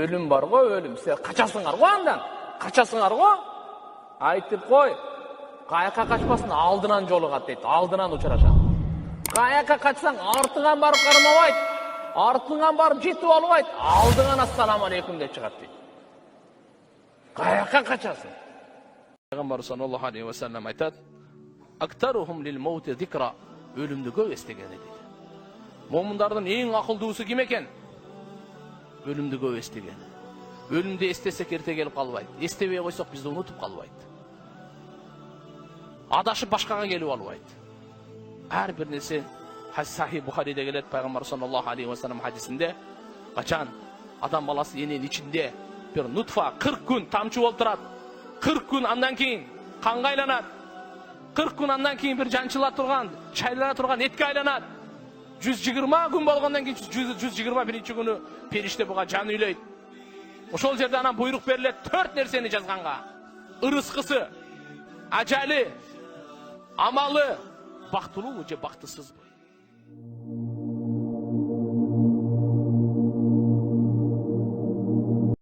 Өлüm бар го, өлüm. Сен качасыңар го андан. Качасыңар го. Айтып кой. Каяка качпасын, алдынан жолугат дейт. Алдынан учурашат. Каяка качсаң, артыңан барып кармабайт. Артыңан барып жетип албайт. Алдыңан ассаламу алейкум деп чыгат дейт. Каяка качасың. Пайгамбар саллаллаху алейхи ва саллям айтат: "Актарухум лил маути зикра." Өлүмдү көп эстеген дейт. Момундардын эң акылдуусу ким экен? Өлүмдү көп эстеген. Өлүмдү эстесек эрте келип калбайт. Эстебей койсок бизди унутуп калбайт. Адашып башкага келип албайт. Ар бир нерсе Сахih Бухариде келет, Пайгамбар саллаллаху алейхи ва саллям хадисинде, качан адам баласы эненин ичинде бир нутфа 40 күн тамчы болуп турат. 40 күн андан кийин канга айланат. 40 күн андан кийин бир жанчыла турган, чайлана турган этке айланат. 120 күн болгондон кийин 121 күнү периште буга жан үйлөйт. Ошол жерде анан буйрук берилет 4 нерсени жазганга. Ырыскысы, ажалы, амалы, бактылуу же бактысызбы?